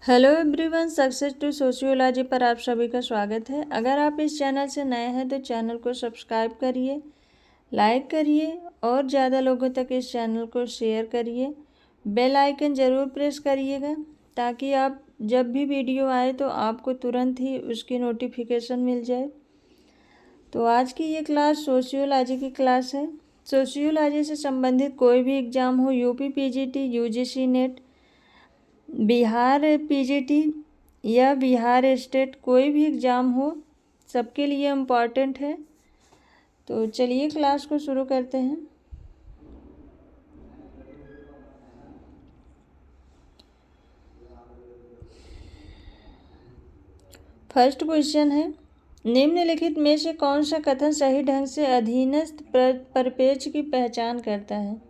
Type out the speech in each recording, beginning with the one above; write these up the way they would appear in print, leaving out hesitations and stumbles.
Hello everyone, success to sociology पर आप सभी का स्वागत है। अगर आप इस चैनल से नए हैं तो चैनल को सब्सक्राइब करिए, लाइक करिए और ज़्यादा लोगों तक इस चैनल को शेयर करिए। बेल आइकन ज़रूर प्रेस करिएगा ताकि आप जब भी वीडियो आए तो आपको तुरंत ही उसकी नोटिफिकेशन मिल जाए। तो आज की ये क्लास सोशियोलॉजी की क्लास है। सोशियोलॉजी से संबंधित कोई भी एग्ज़ाम हो, UP PGT, UGC net, Bihar PGT या बिहार स्टेट, कोई भी एग्ज़ाम हो, सबके लिए इम्पॉर्टेंट है। तो चलिए क्लास को शुरू करते हैं। फर्स्ट क्वेश्चन है, निम्नलिखित में से कौन सा कथन सही ढंग से अधीनस्थ परिप्रेक्ष्य की पहचान करता है?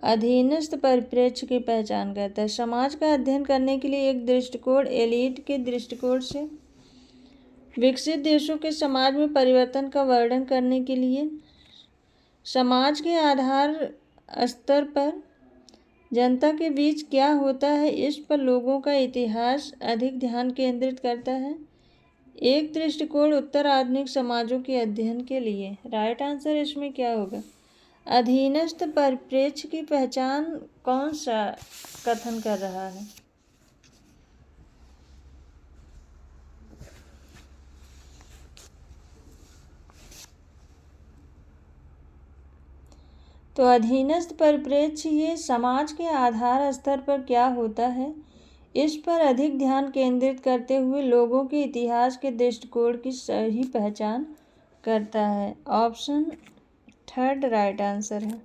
अधीनस्थ परिप्रेक्ष्य की पहचान करता है। समाज का अध्ययन करने के लिए एक दृष्टिकोण एलीट के दृष्टिकोण से विकसित देशों के समाज में परिवर्तन का वर्णन करने के लिए समाज के आधार स्तर पर जनता के बीच क्या होता है, इस पर लोगों का इतिहास अधिक ध्यान केंद्रित करता है। एक दृष्टिकोण उत्तर आधुनिक समाजों के अध्ययन के लिए। राइट आंसर इसमें क्या होगा? अधीनस्थ परिप्रेक्ष्य की पहचान कौन सा कथन कर रहा है? तो अधीनस्थ परिप्रेक्ष्य ये समाज के आधार स्तर पर क्या होता है, इस पर अधिक ध्यान केंद्रित करते हुए लोगों के इतिहास के दृष्टिकोण की सही पहचान करता है। ऑप्शन थर्ड राइट आंसर है।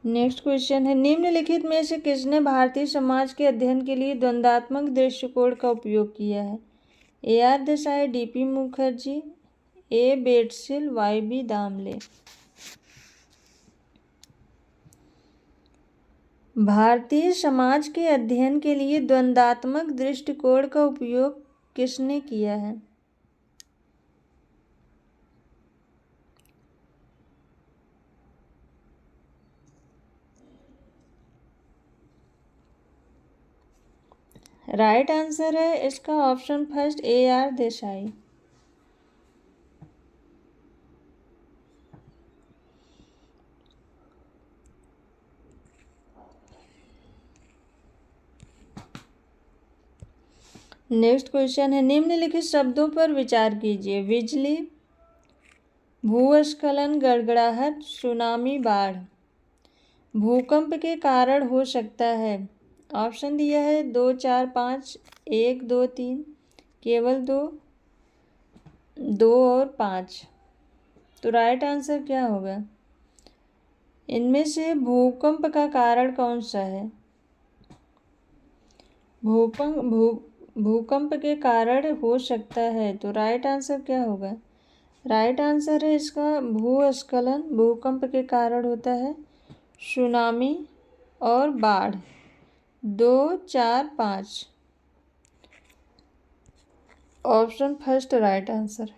नेक्स्ट क्वेश्चन है, निम्नलिखित में से किसने भारतीय समाज के अध्ययन के लिए द्वंद्वात्मक दृष्टिकोण का उपयोग किया है? AR Desai, DP Mukherjee, A बेटसिल, YB Damle. Bharatiya Samaj के अध्ययन के लिए द्वंद्वात्मक दृष्टिकोण का उपयोग किसने किया है? राइट आंसर है इसका option first AR Desai. Next question है, निम्नलिखित शब्दों पर विचार कीजिए। बिजली, भूस्खलन, गड़गड़ाहट, सुनामी, बाढ़। भूकंप के कारण हो सकता है। ऑप्शन दिया है 2, 4, 5, 1, 2, 3, केवल 2, 2 और 5। तो राइट आंसर क्या होगा? इनमें से भूकंप का कारण कौन सा है? भूकंप के कारण हो सकता है, तो राइट आंसर क्या होगा? राइट आंसर है इसका भूस्खलन, भूकंप के कारण होता है। सुनामी और बाढ़ 2, 4, 5। Option first right answer.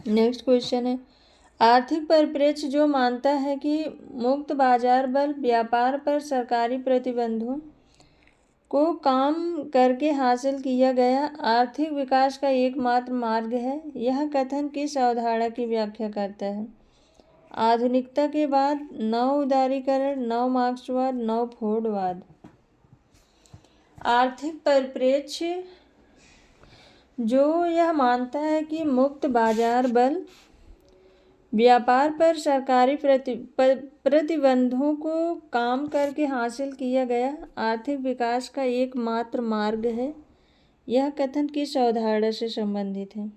Next question है, आर्थिक परिप्रेक्ष्य जो मानता है कि मुक्त बाजार बल व्यापार पर सरकारी प्रतिबंधों को काम करके हासिल किया गया आर्थिक विकास का एकमात्र मार्ग है, यह कथन किस अवधारणा की व्याख्या करता है? आधुनिकता के बाद, नव उदारीकरण, नव मार्क्सवाद, नव फोर्डवाद। आर्थिक परिप्रेक्ष्य जो यह मानता है कि मुक्त बाजार बल व्यापार पर सरकारी प्रतिबंधों को काम करके हासिल किया गया आर्थिक विकास का एकमात्र मार्ग है, यह कथन किस अवधारणा से संबंधित है?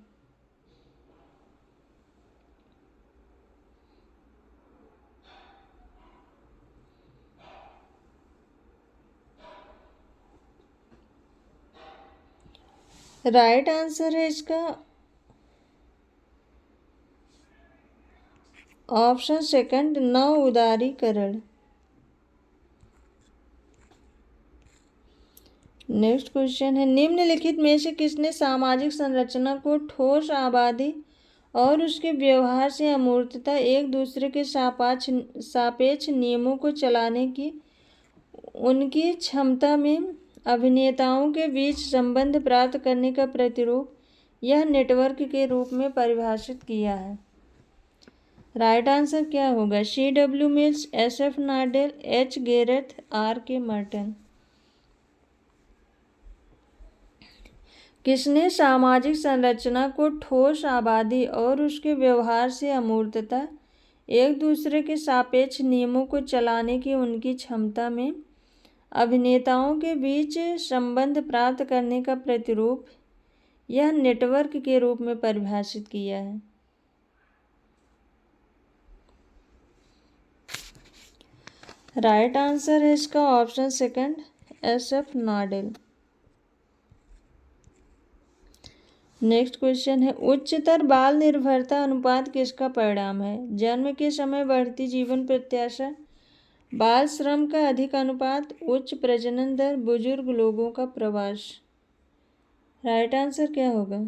राइट आंसर है इसका ऑप्शन सेकंड, नव उदारीकरण। नेक्स्ट क्वेश्चन है, निम्नलिखित में से किसने सामाजिक संरचना को ठोस आबादी और उसके व्यवहार से अमूर्तता एक दूसरे के सापेक्ष नियमों को चलाने की उनकी क्षमता में अभिनेताओं के बीच संबंध प्राप्त करने का प्रतिरूप यह नेटवर्क के रूप में परिभाषित किया है। राइट आंसर क्या होगा? C.W. Mills, S.F. नाडेल, H. Gareth, R.K. Merton. किसने सामाजिक संरचना को ठोस आबादी और उसके व्यवहार से अमूर्तता एक दूसरे के सापेक्ष नियमों को चलाने की उनकी क्षमता में अभिनेताओं के बीच संबंध प्राप्त करने का प्रतिरूप यह नेटवर्क के रूप में परिभाषित किया है? राइट आंसर है इसका option second, S.F. Nadel. Next question है, उच्चतर बाल निर्भरता अनुपात किसका परिणाम है? जन्म के समय बढ़ती जीवन प्रत्याशा, बाल श्रम का अधिक अनुपात, उच्च प्रजनन दर, बुजुर्ग लोगों का प्रवास। राइट आंसर क्या होगा?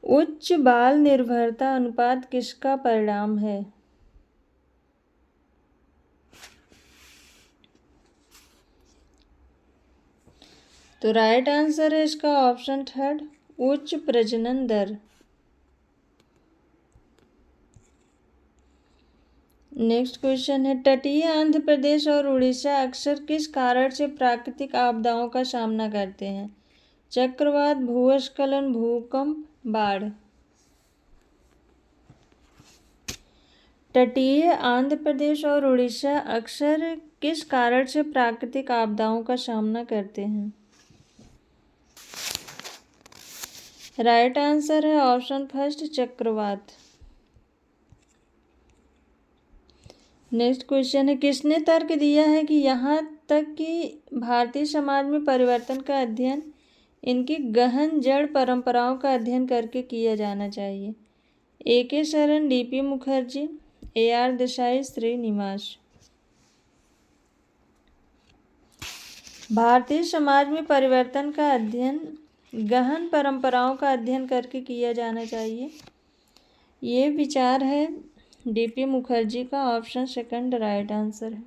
उच्च बाल निर्भरता अनुपात किसका परिणाम है? तो राइट आंसर है इसका ऑप्शन थर्ड, उच्च प्रजनन दर। नेक्स्ट क्वेश्चन है, तटीय आंध्र प्रदेश और उड़ीसा अक्सर किस कारण से प्राकृतिक आपदाओं का सामना करते हैं? चक्रवात, भूस्खलन, भूकंप, बाढ़। तटीय आंध्र प्रदेश और उड़ीसा अक्सर किस कारण से प्राकृतिक आपदाओं का सामना करते हैं? राइट आंसर है ऑप्शन फर्स्ट, चक्रवात। नेक्स्ट क्वेश्चन है, किसने तर्क दिया है कि यहाँ तक कि भारतीय समाज में परिवर्तन का अध्ययन इनकी गहन जड़ परंपराओं का अध्ययन करके किया जाना चाहिए? A.K. शरण, D.P. मुखर्जी, A.R. देसाई, श्रीनिवास। भारतीय समाज में परिवर्तन का अध्ययन गहन परंपराओं का अध्ययन करके किया जाना चाहिए, ये विचार है D.P. मुखर्जी का। ऑप्शन सेकंड राइट आंसर है।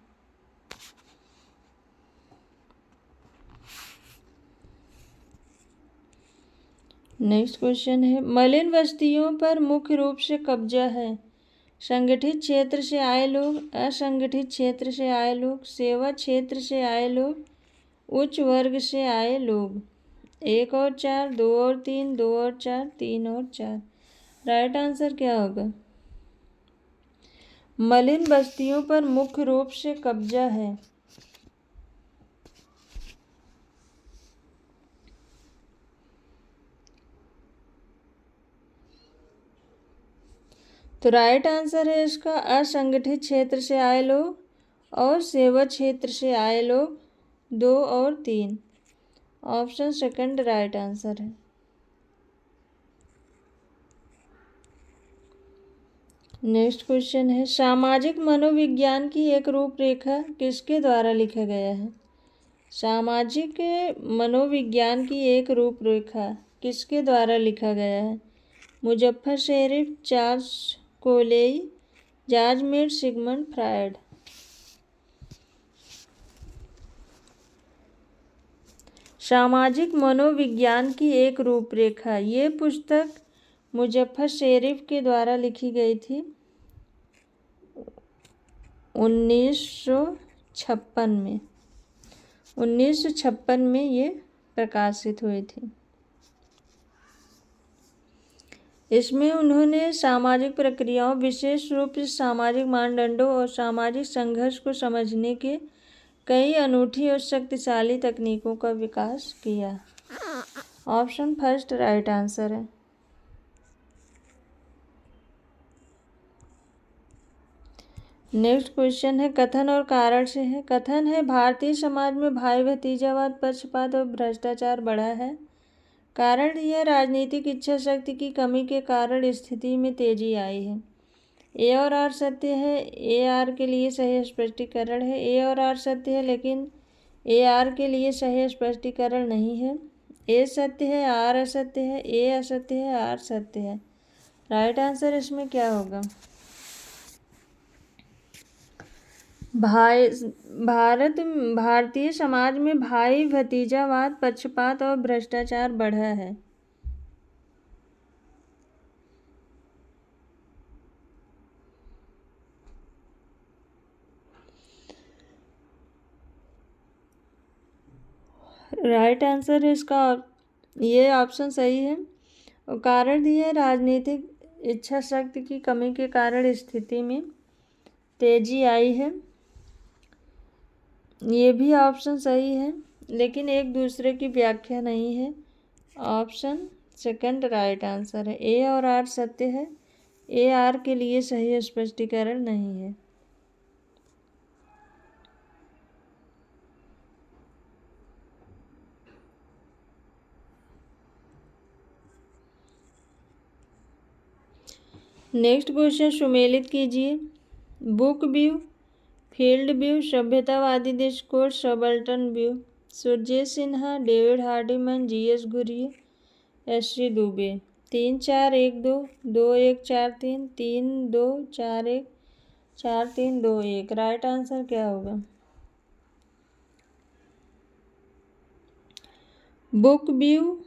नेक्स्ट क्वेश्चन है, मलिन बस्तियों पर मुख्य रूप से कब्जा है? संगठित क्षेत्र से आए लोग, असंगठित क्षेत्र से आए लोग, सेवा क्षेत्र से आए लोग, उच्च वर्ग से आए लोग। 1 और 4, 2 और 3, 2 और 4, 3 और 4। राइट आंसर क्या होगा? मलिन बस्तियों पर मुख्य रूप से कब्जा है। तो राइट आंसर है इसका असंगठित क्षेत्र से आए लोग और सेवा क्षेत्र से आए लोग, 2 और 3। ऑप्शन सेकंड राइट आंसर है। नेक्स्ट क्वेश्चन है, सामाजिक मनोविज्ञान की एक रूपरेखा किसके द्वारा लिखा गया है? सामाजिक मनोविज्ञान की एक रूपरेखा किसके द्वारा लिखा गया है? Muzafer Sherif, Charles Cooley, George Mead, Sigmund Freud. सामाजिक मनोविज्ञान की एक रूपरेखा, ये पुस्तक मुजफ्फर शेरिफ के द्वारा लिखी गई थी 1956 में। 1956 में ये प्रकाशित हुई थी। इसमें उन्होंने सामाजिक प्रक्रियाओं, विशेष रूप से सामाजिक मानदंडों और सामाजिक संघर्ष को समझने के कई अनूठी और शक्तिशाली तकनीकों का विकास किया। ऑप्शन फर्स्ट राइट आंसर है। नेक्स्ट क्वेश्चन है, कथन और कारण से है। कथन है, भारतीय समाज में भाई भतीजावाद, पक्षपात और भ्रष्टाचार बढ़ा है। कारण, यह राजनीतिक इच्छा शक्ति की कमी के कारण स्थिति में तेजी आई है। ए और आर सत्य है, ए आर के लिए सही स्पष्टीकरण है। ए और आर सत्य है लेकिन ए आर के लिए सही स्पष्टीकरण नहीं है। ए सत्य है, आर असत्य है, ए असत्य है, आर सत्य है। राइट आंसर इसमें क्या होगा? भारतीय समाज में भाई भतीजावाद, पक्षपात और भ्रष्टाचार बढ़ा है। राइट आंसर है इसका ये ऑप्शन सही है। और कारण दिया है राजनीतिक इच्छा शक्ति की कमी के कारण स्थिति में तेजी आई है। ये भी ऑप्शन सही है, लेकिन एक दूसरे की व्याख्या नहीं है। ऑप्शन सेकंड राइट आंसर है। ए और आर सत्य है, ए आर के लिए सही स्पष्टीकरण नहीं है। नेक्स्ट क्वेश्चन सुमेलित कीजिए। बुक व्यू, फील्ड व्यू, सभ्यतावादी दृष्टिकोण, subaltern view. Surajit Sinha, David Hardiman, G S. Ghurye, S C. Dube. 3 4 1 2 2 1 4 3 3 2 4 1 4 3 2 1। Right answer क्या होगा? बुक व्यू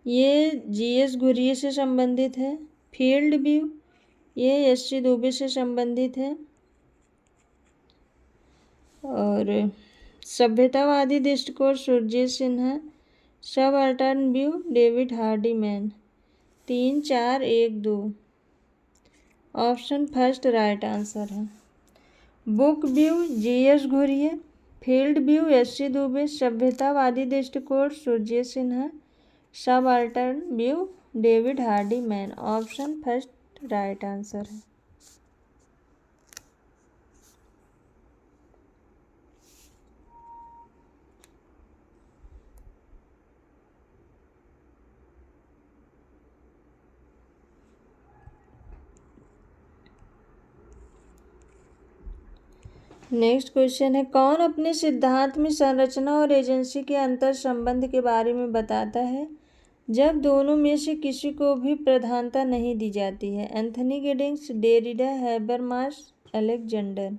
ये जी.एस. घुरिये से संबंधित है। फील्ड व्यू ये एस.सी. दुबे से संबंधित है। और सभ्यतावादी दृष्टिकोण Surajit Sinha, subaltern view David Hardiman. 3 4 1 2। Option first right answer है। Book view G S. Ghurye, field view S C. Dube, सभ्यतावादी दृष्टिकोण Surajit Sinha, subaltern view David Hardiman. Option first right answer है। नेक्स्ट क्वेश्चन है, कौन अपने सिद्धांत में संरचना और एजेंसी के अंतर संबंध के बारे में बताता है जब दोनों में से किसी को भी प्रधानता नहीं दी जाती है? Anthony Giddings, Derrida, Habermas, Alexander.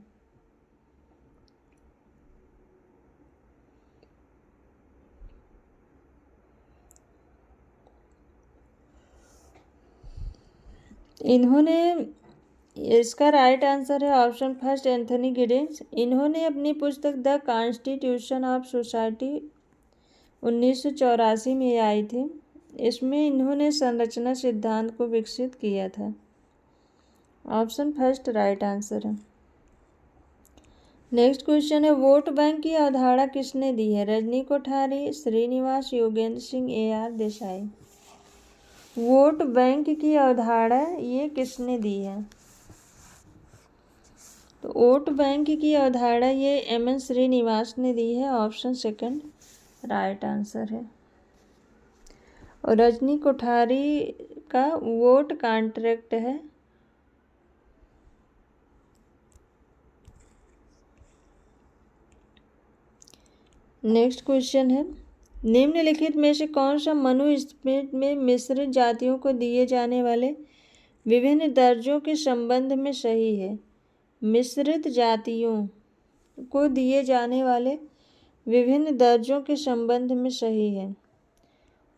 इन्होंने इसका राइट आंसर है ऑप्शन फर्स्ट एंथनी गिडिंग्स। इन्होंने अपनी पुस्तक द कॉन्स्टिट्यूशन ऑफ सोसाइटी 1984 में आई थी। इसमें इन्होंने संरचना सिद्धांत को विकसित किया था। ऑप्शन फर्स्ट राइट आंसर है। नेक्स्ट क्वेश्चन है, वोट बैंक की अवधारणा किसने दी है? Rajni Kothari, Srinivas, Yogendra Singh, A R. Desai. Vote bank की अवधारणा ये किसने दी है? तो वोट बैंक की अवधारणा ये एम.एन. श्रीनिवास ने दी है। ऑप्शन सेकंड राइट आंसर है। और रजनी कोठारी का वोट कॉन्ट्रैक्ट है। नेक्स्ट क्वेश्चन है, निम्नलिखित में से कौन सा मनुस्मृति में मिश्रित जातियों को दिए जाने वाले विभिन्न दर्जों के संबंध में सही है? मिश्रित जातियों को दिए जाने वाले विभिन्न दर्जों के संबंध में सही है।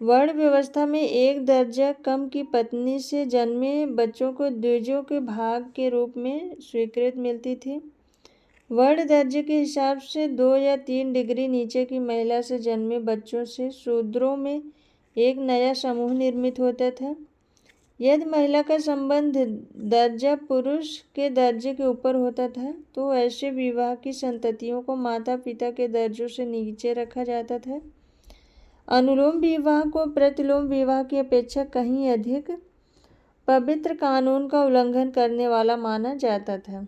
वर्ण व्यवस्था में एक दर्जा कम की पत्नी से जन्मे बच्चों को द्विजों के भाग के रूप में स्वीकृति मिलती थी। वर्ण दर्जे के हिसाब से 2 या 3 डिग्री नीचे की महिला से जन्मे बच्चों से शूद्रों में एक नया समूह निर्मित होता था। यदि महिला का संबंध दर्जा पुरुष के दर्जे के ऊपर होता था तो ऐसे विवाह की संततियों को माता पिता के दर्जों से नीचे रखा जाता था। अनुलोम विवाह को प्रतिलोम विवाह की अपेक्षा कहीं अधिक पवित्र कानून का उल्लंघन करने वाला माना जाता था।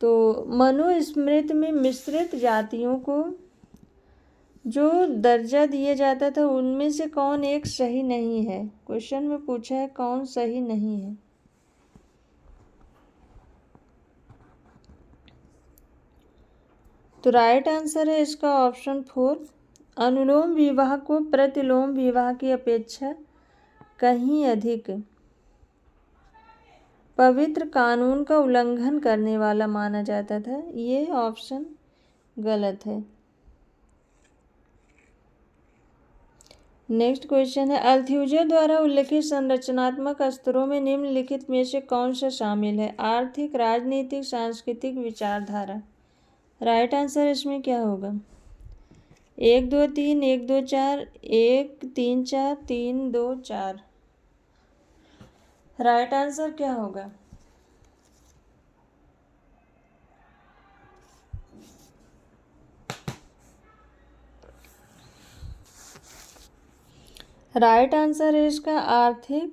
तो मनुस्मृति में मिश्रित जातियों को जो दर्जा दिया जाता था उनमें से कौन एक सही नहीं है? क्वेश्चन में पूछा है कौन सही नहीं है। तो राइट आंसर है इसका ऑप्शन 4 अनुलोम विवाह को प्रतिलोम विवाह की अपेक्षा कहीं अधिक पवित्र कानून का उल्लंघन करने वाला माना जाता था। ये ऑप्शन गलत है। नेक्स्ट क्वेश्चन है, अल्थ्यूजर द्वारा उल्लिखित संरचनात्मक स्तरों में निम्नलिखित में से कौन सा शामिल है? आर्थिक, राजनीतिक, सांस्कृतिक, विचारधारा। राइट आंसर इसमें क्या होगा? 1 2 3 1 2 4 1 3 4 3 2 4। राइट आंसर क्या होगा? राइट आंसर है इसका आर्थिक,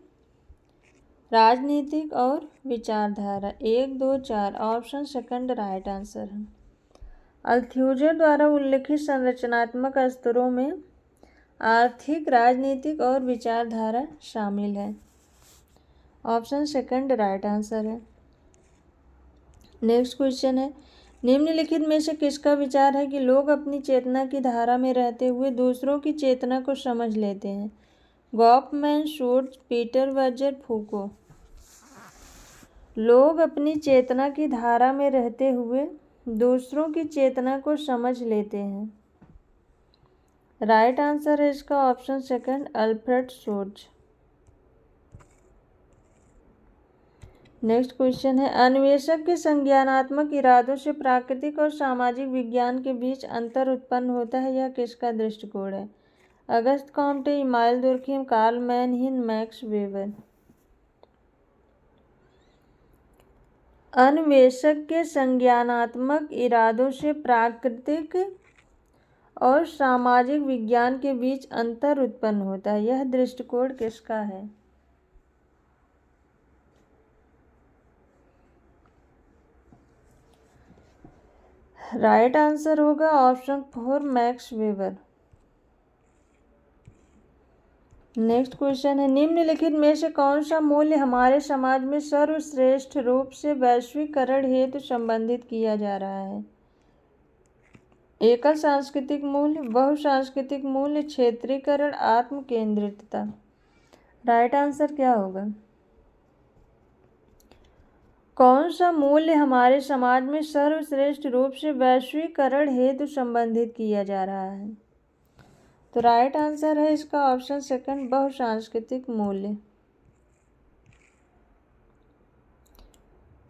राजनीतिक और विचारधारा। 1 2 4 ऑप्शन सेकंड राइट आंसर है। अल्थ्यूजर द्वारा उल्लिखित संरचनात्मक स्तरों में आर्थिक, राजनीतिक और विचारधारा शामिल है। ऑप्शन सेकंड राइट आंसर है। नेक्स्ट क्वेश्चन है, निम्नलिखित में से किसका विचार है कि लोग अपनी चेतना की धारा में रहते हुए दूसरों की चेतना को समझ लेते हैं? Goffman, Schutz, Peter Berger, Foucault. लोग अपनी चेतना की धारा में रहते हुए दूसरों की चेतना को समझ लेते हैं। राइट आंसर है इसका option second Alfred Schutz. Next question है, अन्वेषक के संज्ञानात्मक इरादों से प्राकृतिक और सामाजिक विज्ञान के बीच अंतर उत्पन्न होता है। यह किसका दृष्टिकोण है? Auguste Comte, Emile Durkheim, Karl Mannheim, Max Weber. अन्वेषक के संज्ञानात्मक इरादों से प्राकृतिक और सामाजिक विज्ञान के बीच अंतर उत्पन्न होता है। यह दृष्टिकोण किसका है? राइट आंसर होगा option 4 max weber. Next question है, निम्नलिखित में से कौन सा मूल्य हमारे समाज में सर्वश्रेष्ठ रूप से वैश्वीकरण हेतु संबंधित किया जा रहा है? एकल सांस्कृतिक मूल्य, बहुसांस्कृतिक मूल्य, क्षेत्रीकरण, आत्म केंद्रितता। राइट आंसर क्या होगा? कौन सा मूल्य हमारे समाज में सर्वश्रेष्ठ रूप से वैश्वीकरण हेतु संबंधित किया जा रहा है? तो राइट आंसर है इसका ऑप्शन सेकंड बहुसांस्कृतिक मूल्य।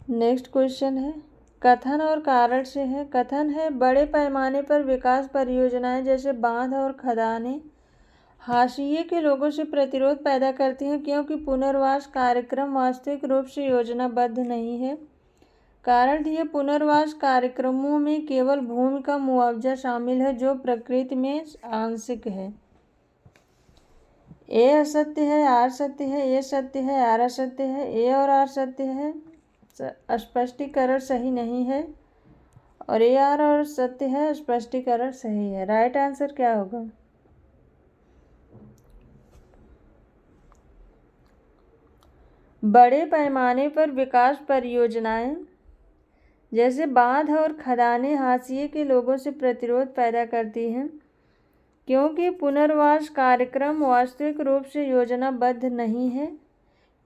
नेक्स्ट क्वेश्चन है, कथन और कारण से है। कथन है, बड़े पैमाने पर विकास परियोजनाएं जैसे बांध और खदानें हाशिए के लोगों से प्रतिरोध पैदा करती हैं क्योंकि पुनर्वास कार्यक्रम वास्तविक रूप से योजनाबद्ध नहीं है। कारण ये पुनर्वास कार्यक्रमों में केवल भूमि का मुआवजा शामिल है जो प्रकृति में आंशिक है। ए असत्य है, आर सत्य है, ए सत्य है, आर असत्य है, ए और आर सत्य है, स्पष्टीकरण सही नहीं है, और ए आर और सत्य है, स्पष्टीकरण सही है। राइट आंसर क्या होगा? बड़े पैमाने पर विकास परियोजनाएं जैसे बांध और खदानें हाशिए के लोगों से प्रतिरोध पैदा करती हैं क्योंकि पुनर्वास कार्यक्रम वास्तविक रूप से योजनाबद्ध नहीं है।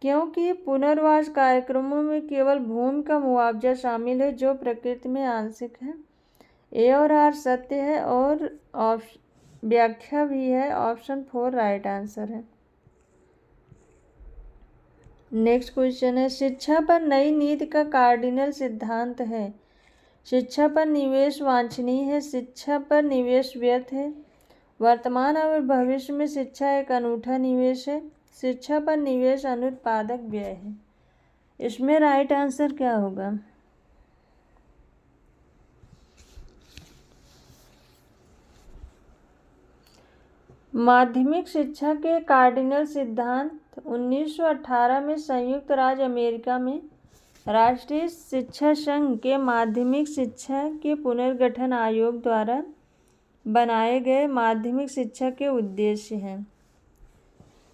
क्योंकि पुनर्वास कार्यक्रमों में केवल भूमि का मुआवजा शामिल है जो प्रकृति में आंशिक है। ए और आर सत्य है और व्याख्या भी है। ऑप्शन 4 राइट आंसर है। नेक्स्ट क्वेश्चन है, शिक्षा पर नई नीति का कार्डिनल सिद्धांत है। शिक्षा पर निवेश वांछनीय है, शिक्षा पर निवेश व्यर्थ है, वर्तमान और भविष्य में शिक्षा एक अनूठा निवेश है, शिक्षा पर निवेश अनुत्पादक व्यय है। इसमें राइट आंसर क्या होगा? माध्यमिक शिक्षा के कार्डिनल सिद्धांत 1918 में संयुक्त राज्य अमेरिका में राष्ट्रीय शिक्षा संघ के माध्यमिक शिक्षा के पुनर्गठन आयोग द्वारा बनाए गए माध्यमिक शिक्षा के उद्देश्य हैं।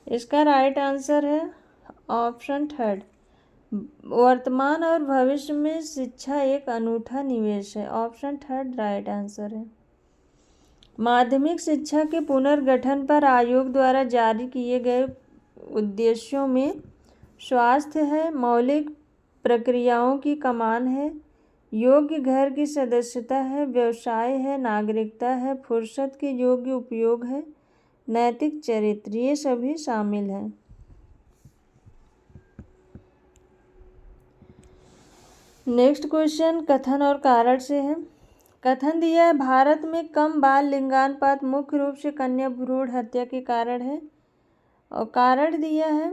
इसका राइट आंसर है ऑप्शन 3 वर्तमान और भविष्य में शिक्षा एक अनूठा निवेश है। ऑप्शन 3 राइट आंसर है। माध्यमिक शिक्षा के पुनर्गठन पर आयोग द्वारा जारी किए गए उद्देश्यों में स्वास्थ्य है, मौलिक प्रक्रियाओं की कमान है, योग्य घर की सदस्यता है, व्यवसाय है, नागरिकता है, फुर्सत के योग्य उपयोग है, नैतिक चरित्र, ये सभी शामिल हैं। नेक्स्ट क्वेश्चन कथन और कारण से है। कथन दिया है भारत में कम बाल लिंगानुपात मुख्य रूप से कन्या भ्रूण हत्या के कारण है, और कारण दिया है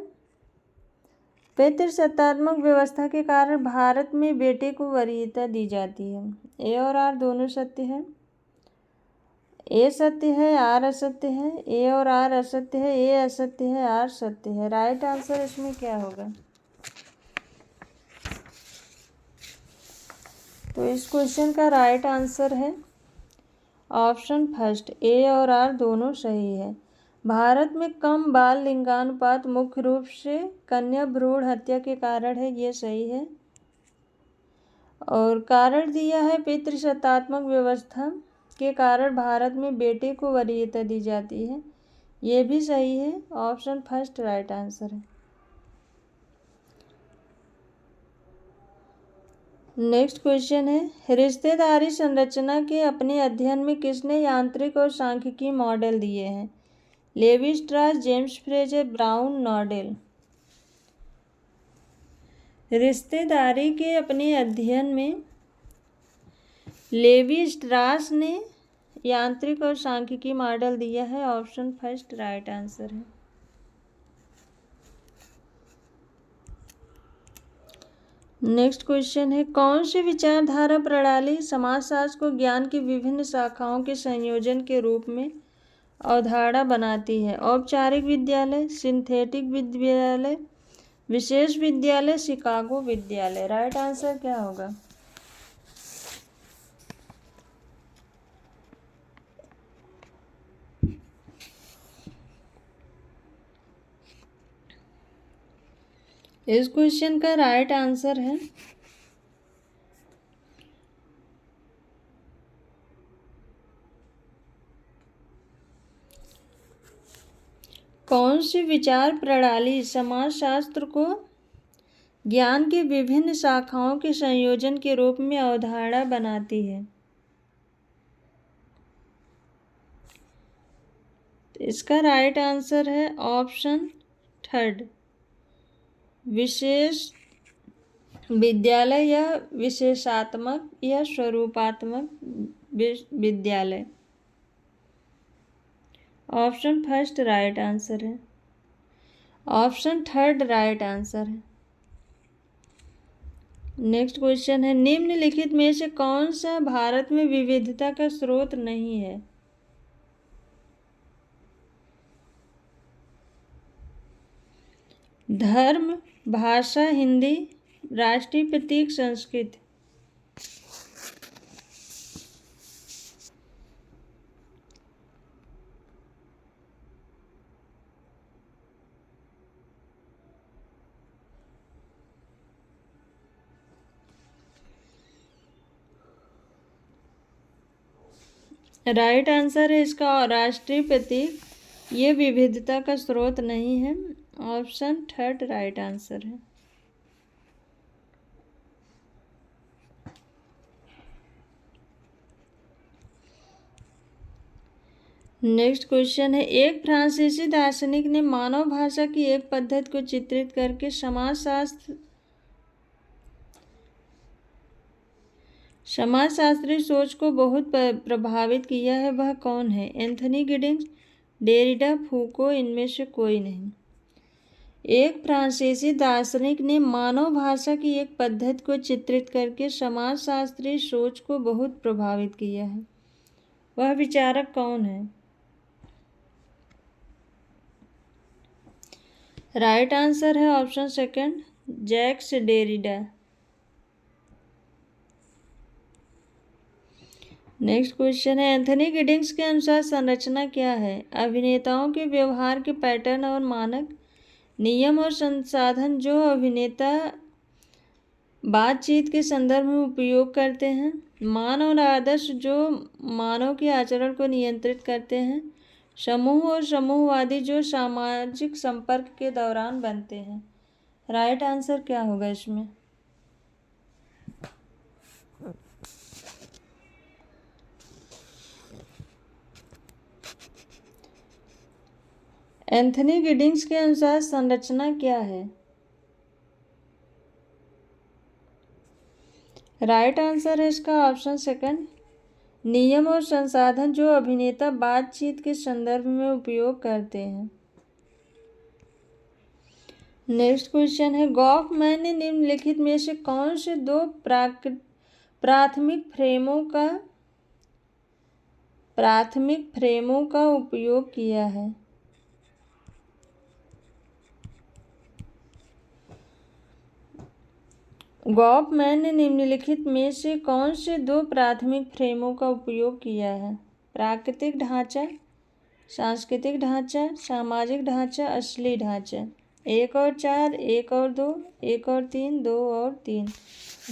पितृसत्तात्मक व्यवस्था के कारण भारत में बेटे को वरीयता दी जाती है। ए और आर दोनों सत्य है। ए सत्य है, आर असत्य है। ए और आर असत्य है, ए असत्य है, आर सत्य है। राइट आंसर इसमें क्या होगा? तो इस क्वेश्चन का राइट आंसर है ऑप्शन फर्स्ट, ए और आर दोनों सही है। भारत में कम बाल लिंगानुपात मुख्य रूप से कन्या भ्रूण हत्या के कारण है, ये सही है। और कारण दिया है पितृसत्तात्मक व्यवस्था के कारण भारत में बेटे को वरीयता दी जाती है, ये भी सही है। ऑप्शन फर्स्ट राइट आंसर है। नेक्स्ट क्वेश्चन है रिश्तेदारी संरचना के अपने अध्ययन में किसने यांत्रिक और सांख्यिकी मॉडल दिए हैं? Levy स्ट्रास, James Fraser, brown, नॉडेल। रिश्तेदारी के अपने अध्ययन में लेवी स्ट्रास ने यांत्रिक और सांख्यिकी मॉडल दिया है। ऑप्शन फर्स्ट राइट आंसर है। नेक्स्ट क्वेश्चन है कौन सी विचारधारा प्रणाली समाजशास्त्र को ज्ञान की विभिन्न शाखाओं के संयोजन के रूप में अवधारणा बनाती है? औपचारिक विद्यालय, सिंथेटिक विद्यालय, विशेष विद्यालय, शिकागो विद्यालय। राइट आंसर क्या होगा? इस क्वेश्चन का राइट आंसर है कौन सी विचार प्रणाली समाजशास्त्र को ज्ञान की विभिन्न शाखाओं के संयोजन के रूप में अवधारणा बनाती है? तो इसका राइट आंसर है ऑप्शन थर्ड, विशेष विद्यालय या विशेषात्मक या स्वरूपात्मक विद्यालय। ऑप्शन फर्स्ट राइट आंसर है। ऑप्शन थर्ड राइट आंसर है। नेक्स्ट क्वेश्चन है निम्नलिखित में से कौन सा भारत में विविधता का स्रोत नहीं है? धर्म, भाषा, हिंदी, राष्ट्रीय प्रतीक, संस्कृत। राइट आंसर है इसका राष्ट्रीय प्रतीक, ये विविधता का स्रोत नहीं है। ऑप्शन थर्ड राइट आंसर है। नेक्स्ट क्वेश्चन है एक फ्रांसीसी दार्शनिक ने मानव भाषा की एक पद्धति को चित्रित करके समाजशास्त्री सोच को बहुत प्रभावित किया है, वह कौन है? एंथनी गिडिंग्स, डेरिडा, फूको, इनमें से कोई नहीं। एक फ्रांसीसी दार्शनिक ने मानव भाषा की एक पद्धति को चित्रित करके समाजशास्त्री सोच को बहुत प्रभावित किया है, वह विचारक कौन है? राइट आंसर है option second, Jacques Derrida. Next question है एंथनी गिडिंग्स के अनुसार संरचना क्या है? अभिनेताओं के व्यवहार के पैटर्न और मानक, नियम और संसाधन जो अभिनेता बातचीत के संदर्भ में उपयोग करते हैं, मान और आदर्श जो मानव के आचरण को नियंत्रित करते हैं। समूह और समूहवादी जो सामाजिक संपर्क के दौरान बनते हैं। राइट आंसर क्या होगा इसमें? एंथनी गिडिंग्स के अनुसार संरचना क्या है? राइट आंसर है इसका ऑप्शन सेकंड, नियम और संसाधन जो अभिनेता बातचीत के संदर्भ में उपयोग करते हैं। नेक्स्ट क्वेश्चन है, गॉफमैन ने निम्नलिखित में से कौन से दो प्राथमिक फ्रेमों का उपयोग किया है? गॉफमैन ने निम्नलिखित में से कौन से दो प्राथमिक फ्रेमों का उपयोग किया है? प्राकृतिक ढांचा, सांस्कृतिक ढांचा, सामाजिक ढांचा, असली ढांचा। 1 और 4, 1 और 2, 1 और 3, 2 और 3।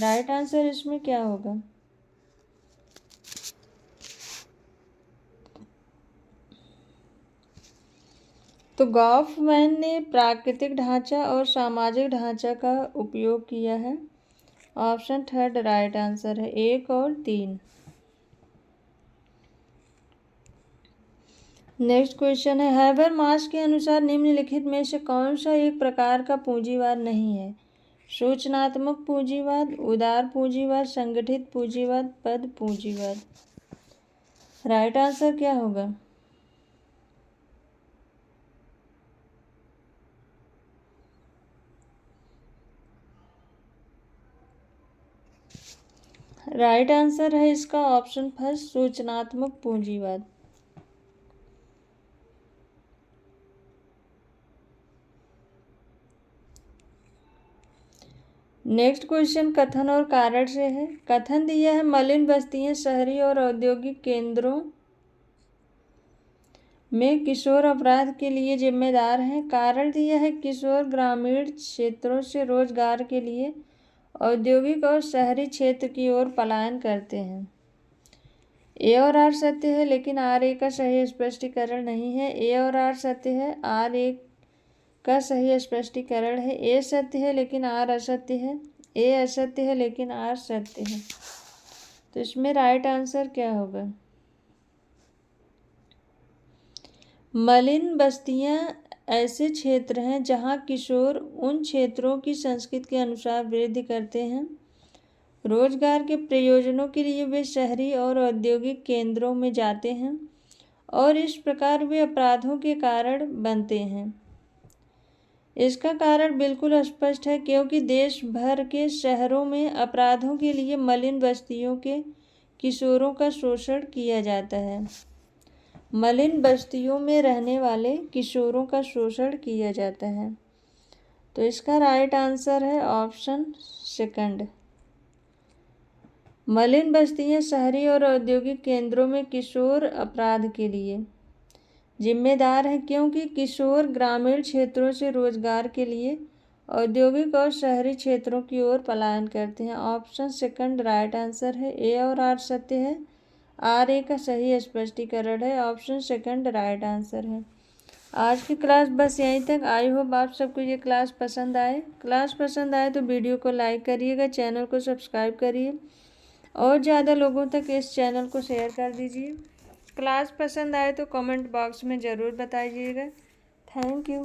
राइट आंसर इसमें क्या होगा? तो गॉफमैन ने प्राकृतिक ढांचा और सामाजिक ढांचा का उपयोग किया है। ऑप्शन थर्ड राइट आंसर है, 1 और 3। नेक्स्ट क्वेश्चन है, हैबरमास के अनुसार निम्नलिखित में से कौन सा एक प्रकार का पूंजीवाद नहीं है? सूचनात्मक पूंजीवाद, उदार पूंजीवाद, संगठित पूंजीवाद, पद पूंजीवाद। राइट आंसर क्या होगा? राइट आंसर है इसका ऑप्शन फर्स्ट, सूचनात्मक पूंजीवाद। नेक्स्ट क्वेश्चन कथन और कारण से है। कथन दिया है, मलिन बस्तियां शहरी और औद्योगिक केंद्रों में किशोर अपराध के लिए जिम्मेदार हैं। कारण दिया है, किशोर ग्रामीण क्षेत्रों से रोजगार के लिए औद्योगिक और शहरी क्षेत्र की ओर पलायन करते हैं। ए और आर सत्य है, लेकिन आर ए का सही स्पष्टीकरण नहीं है। ए और आर सत्य है, आर ए का सही स्पष्टीकरण है। ए सत्य है लेकिन आर असत्य है। ए असत्य है लेकिन आर सत्य है। तो इसमें राइट आंसर क्या होगा? मलिन बस्तियां ऐसे क्षेत्र हैं जहां किशोर उन क्षेत्रों की संस्कृति के अनुसार वृद्धि करते हैं। रोजगार के प्रयोजनों के लिए वे शहरी और औद्योगिक केंद्रों में जाते हैं और इस प्रकार वे अपराधों के कारण बनते हैं। इसका कारण बिल्कुल स्पष्ट है, क्योंकि देश भर के शहरों में अपराधों के लिए मलिन बस्तियों के किशोरों का शोषण किया जाता है। मलिन बस्तियों में रहने वाले किशोरों का शोषण किया जाता है। तो इसका राइट आंसर है ऑप्शन सेकंड। मलिन बस्तियां शहरी और औद्योगिक केंद्रों में किशोर अपराध के लिए जिम्मेदार हैं, क्योंकि किशोर ग्रामीण क्षेत्रों से रोजगार के लिए औद्योगिक और शहरी क्षेत्रों की ओर पलायन करते हैं। ऑप्शन सेकंड राइट आंसर है। ए और आर सत्य है, आर ए का सही स्पष्टीकरण है। ऑप्शन सेकंड राइट आंसर है। आज की क्लास बस यहीं तक। आई होप आप सबको ये क्लास पसंद आए। क्लास पसंद आए तो वीडियो को लाइक करिएगा, चैनल को सब्सक्राइब करिए और ज़्यादा लोगों तक इस चैनल को शेयर कर दीजिए। क्लास पसंद आए तो कमेंट बॉक्स में ज़रूर बताइएगा। Thank you.